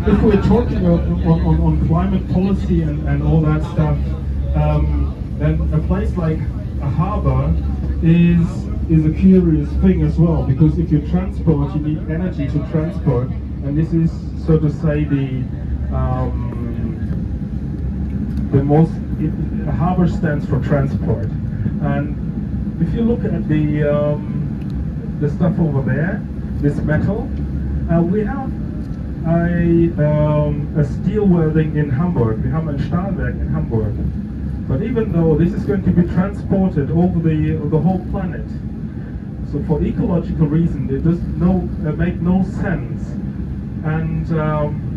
if we're talking on climate policy and all that stuff, then a place like a harbor is a curious thing as well, because if you transport, you need energy to transport, and this is, so to say, the most, a harbor stands for transport. And if you look at the stuff over there, this metal, we have a steel welding in Hamburg. We have a Stahlwerk in Hamburg. But even though this is going to be transported over the whole planet, so for ecological reasons, it does make no sense. And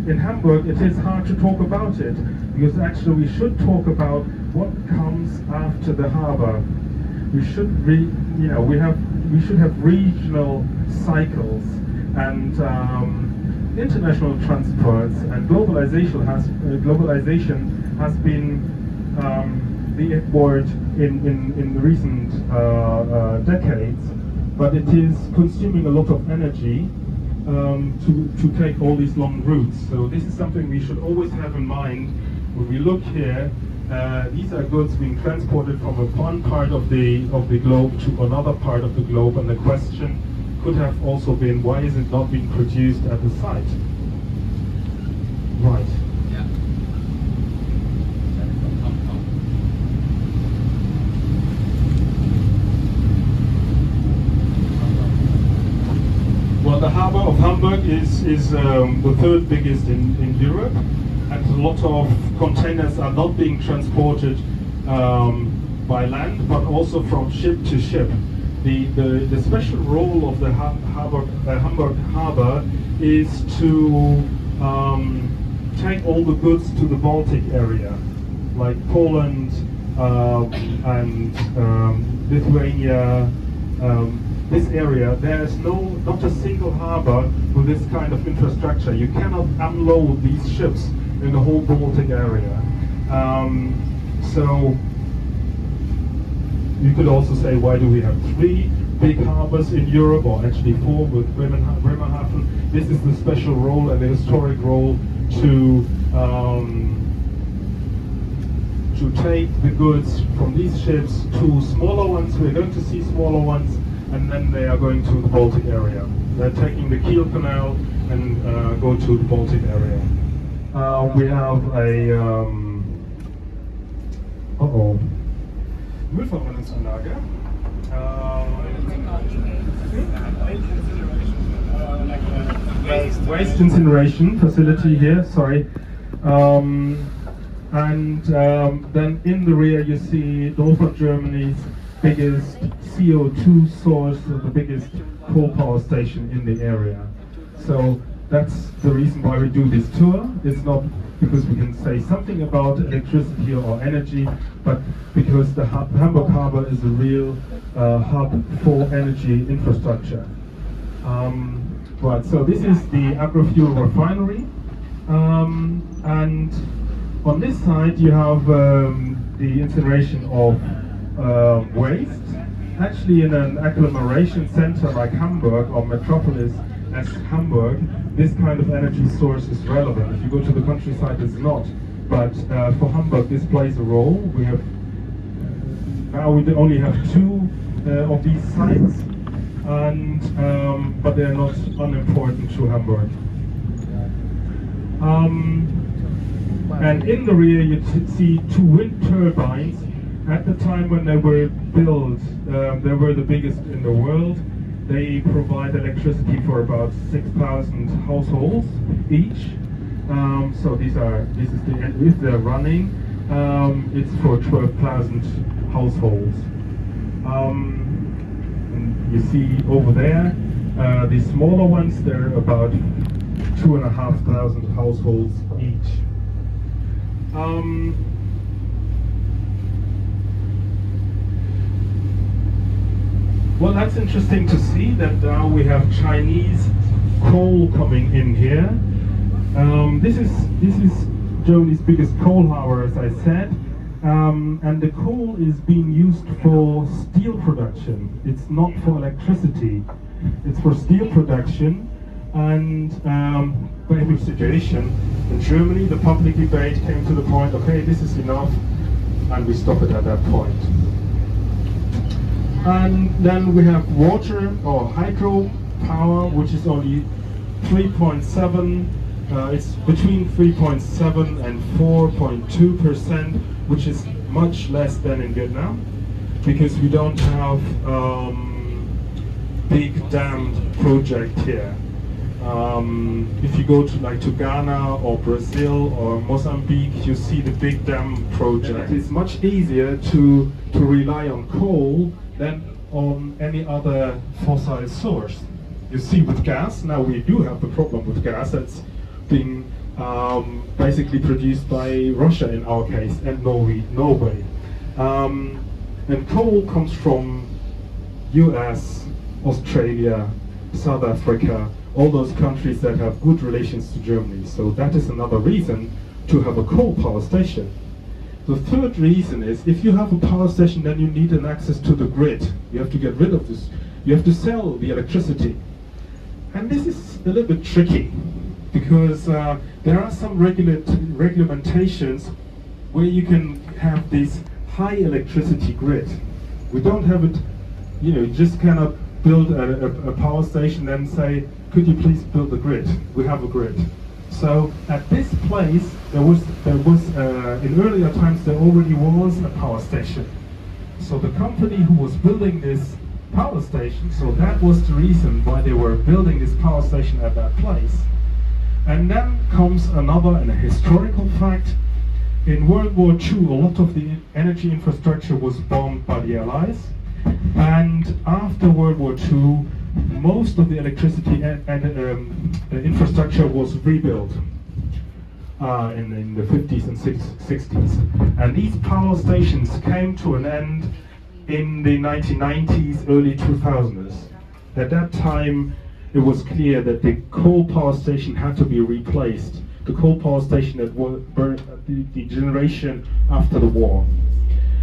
in Hamburg, it is hard to talk about it, because actually we should talk about what comes after the harbor. We should, we should have regional cycles, and international transports and globalization has been the word in recent decades, but it is consuming a lot of energy to take all these long routes. So this is something we should always have in mind when we look here. These are goods being transported from one part of the globe to another part of the globe, and the question could have also been, why is it not being produced at the site? Right. Yeah. Well, the harbor of Hamburg is the third biggest in Europe, and a lot of containers are not being transported by land, but also from ship to ship. The special role of the Hamburg harbor is to take all the goods to the Baltic area, like Poland and Lithuania. This area, there's not a single harbor with this kind of infrastructure. You cannot unload these ships in the whole Baltic area. So you could also say, why do we have 3 big harbors in Europe, or actually 4 with Bremerhaven? This is the special role and the historic role to take the goods from these ships to smaller ones. We're going to see smaller ones, and then they are going to the Baltic area. They're taking the Kiel Canal and go to the Baltic area. We have a Müllverbrennungsanlage. Waste incineration facility here, sorry. And then in the rear you see Dortmund, Germany's biggest CO2 source, the biggest coal power station in the area. So that's the reason why we do this tour. It's not because we can say something about electricity or energy, but because the Hamburg Harbor is a real hub for energy infrastructure. Right, so this is the agrofuel refinery, and on this side you have the incineration of waste. Actually, in an agglomeration center like Hamburg, or metropolis as Hamburg, this kind of energy source is relevant. If you go to the countryside, it's not. But for Hamburg, this plays a role. We have now we only have 2 of these sites, and but they are not unimportant to Hamburg. And in the rear, you see 2 wind turbines. At the time when they were built, they were the biggest in the world. They provide electricity for about 6,000 households each. So this is the end. If they're running, it's for 12,000 households. And you see over there, the smaller ones, they're about 2,500 households each. Well, that's interesting to see that now we have Chinese coal coming in here. This is Germany's biggest coal harbor, as I said, and the coal is being used for steel production. It's not for electricity. It's for steel production, And by every situation, in Germany, the public debate came to the point, okay, this is enough, and we stop it at that point. And then we have water or hydro power, which is only 3.7. It's between 3.7 and 4.2%, which is much less than in Vietnam, because we don't have big dam project here. If you go to Ghana or Brazil or Mozambique, you see the big dam project. It's much easier to rely on coal than on any other fossil source. You see with gas, now we do have the problem with gas that's being basically produced by Russia in our case, and Norway. And coal comes from US, Australia, South Africa, all those countries that have good relations to Germany. So that is another reason to have a coal power station. The third reason is, if you have a power station, then you need an access to the grid. You have to get rid of this. You have to sell the electricity. And this is a little bit tricky, because there are some regulamentations where you can have this high electricity grid. We don't have it, you just cannot build a power station and say, could you please build a grid? We have a grid. So at this place, there was in earlier times there already was a power station. So the company who was building this power station, so that was the reason why they were building this power station at that place. And then comes another and a historical fact. In World War II, a lot of the energy infrastructure was bombed by the Allies. And after World War II, most of the electricity and infrastructure was rebuilt in the 50s and 60s. And these power stations came to an end in the 1990s, early 2000s. At that time, it was clear that the coal power station had to be replaced. The coal power station that was the generation after the war.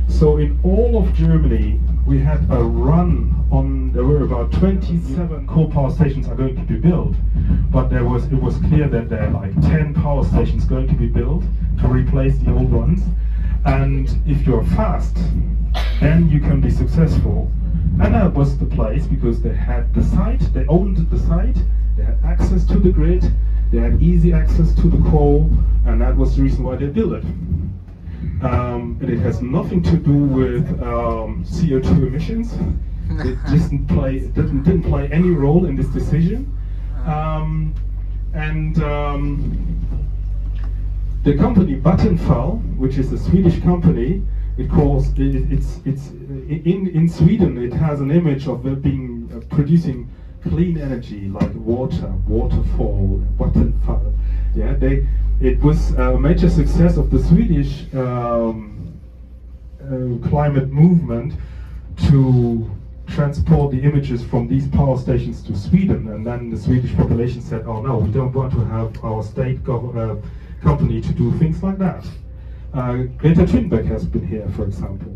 So in all of Germany, we had a run on, there were about 27 coal power stations are going to be built, but it was clear that there are like 10 power stations going to be built to replace the old ones. And if you're fast, then you can be successful. And that was the place, because they had the site, they owned the site, they had access to the grid, they had easy access to the coal, and that was the reason why they built it. And it has nothing to do with CO2 emissions. It didn't play any role in this decision. The company Vattenfall, which is a Swedish company, in Sweden it has an image of it being producing clean energy like waterfall, Vattenfall. Yeah, it was a major success of the Swedish climate movement to transport the images from these power stations to Sweden, and then the Swedish population said, oh no, we don't want to have our state company to do things like that. Greta Thunberg has been here, for example.